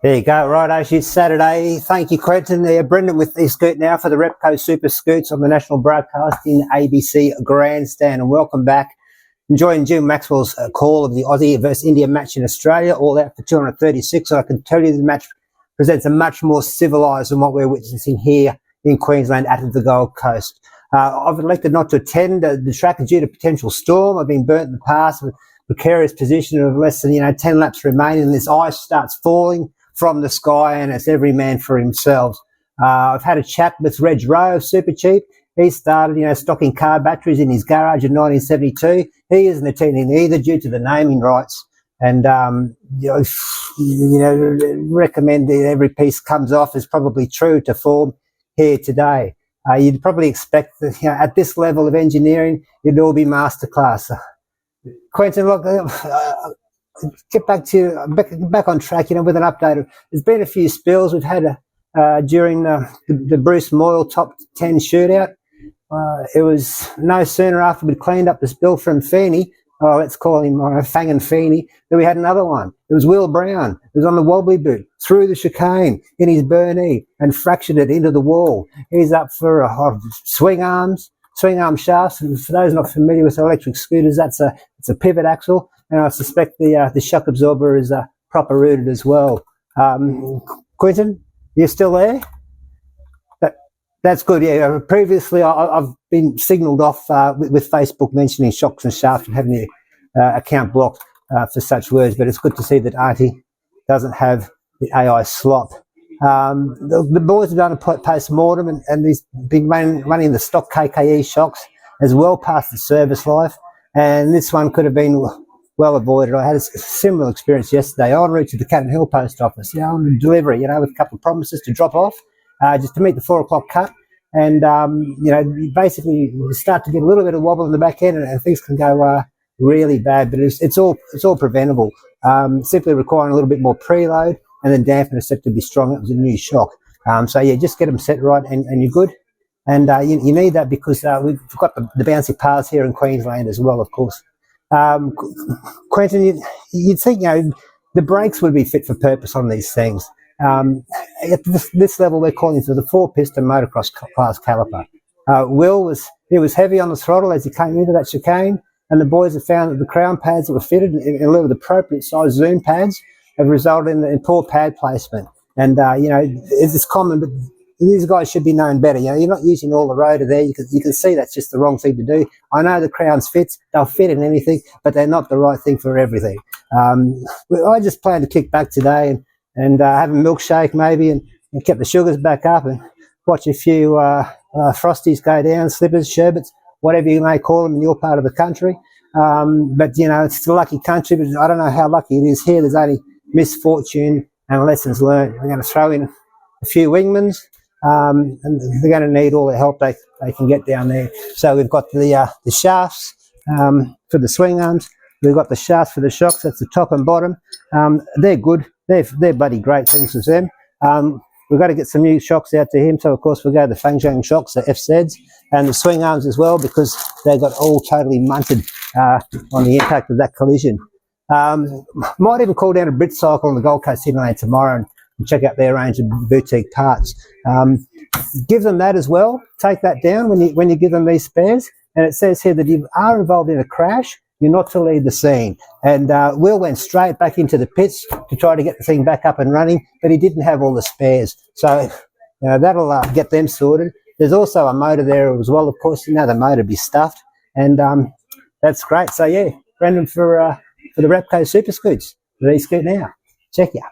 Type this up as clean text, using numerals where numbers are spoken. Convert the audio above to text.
There you go, right, actually it's Saturday. Thank you, Quentin. There, Brendan with the scoot now for the REPCO Super Scoots on the national broadcasting ABC Grandstand. And welcome back. Enjoying Jim Maxwell's call of the Aussie versus India match in Australia, all out for 236. So I can tell you the match presents a much more civilised than what we're witnessing here in Queensland at the Gold Coast. I've elected not to attend the track due to potential storm. I've been burnt in the past with precarious position of less than 10 laps remaining, and this ice starts falling from the sky, and it's every man for himself. I've had a chat with Reg Rowe of Super Cheap. He started, stocking car batteries in his garage in 1972. He isn't attending either due to the naming rights. And, recommend that every piece comes off is probably true to form here today. You'd probably expect that, at this level of engineering, it'd all be masterclass. Quentin, look, get back on track, with an update. There's been a few spills we've had during the Bruce Moyle top 10 shootout. It was no sooner after we'd cleaned up the spill from Feeney, let's call him Fang and Feeney, that we had another one. It was Will Brown. It was on the wobbly boot, through the chicane in his Burn-e and fractured it into the wall. He's up for swing arm shafts, and for those not familiar with electric scooters, it's a pivot axle, and I suspect the shock absorber is proper rooted as well. Quentin, you still there? That's good, yeah. Previously, I've been signalled off with Facebook mentioning shocks and shafts and having the account blocked for such words, but it's good to see that Auntie doesn't have the AI slop. The boys have done a post-mortem, and he's been running the stock KKE shocks as well past the service life, and this one could have been well avoided. I had a similar experience yesterday en route to the Cannon Hill post office, on delivery, with a couple of promises to drop off, just to meet the 4 o'clock cut. And, basically you start to get a little bit of wobble in the back end, and things can go really bad, but it's all preventable. Simply requiring a little bit more preload, and then dampener set to be strong. It was a new shock. Just get them set right, and you're good. And you need that because we've got the bouncy paths here in Queensland as well, of course. Quentin, you'd think the brakes would be fit for purpose on these things. At this level, we're calling for the 4-piston motocross class caliper. Will was heavy on the throttle as he came into that chicane, and the boys have found that the crown pads that were fitted in lieu of the appropriate size zoom pads have resulted in poor pad placement. And it's common, but these guys should be known better. You're not using all the rotor there. You can see that's just the wrong thing to do. I know the crowns fits; they'll fit in anything, but they're not the right thing for everything. I just plan to kick back today and have a milkshake maybe, and keep the sugars back up, and watch a few frosties go down, slippers, sherbets, whatever you may call them in your part of the country. But it's a lucky country, but I don't know how lucky it is here. There's only misfortune and lessons learned. We're going to throw in a few wingmans, and they're going to need all the help they can get down there. So we've got the shafts for the swing arms. We've got the shafts for the shocks. That's the top and bottom. They're good. They're bloody great things with them. We've got to get some new shocks out to him. So, of course, we'll go to the Fangzhou shocks, the FZs, and the swing arms as well, because they got all totally munted on the impact of that collision. Might even call down a Brit Cycle on the Gold Coast Oceanway tomorrow and check out their range of boutique parts. Give them that as well. Take that down when you give them these spares. And it says here that if you are involved in a crash, you're not to leave the scene. And Will went straight back into the pits to try to get the thing back up and running, but he didn't have all the spares. So that'll get them sorted. There's also a motor there as well, of course. The motor be stuffed. And that's great. So, yeah, Brendan for the REPCO Super Scoots. Ready to scoot now. Check ya.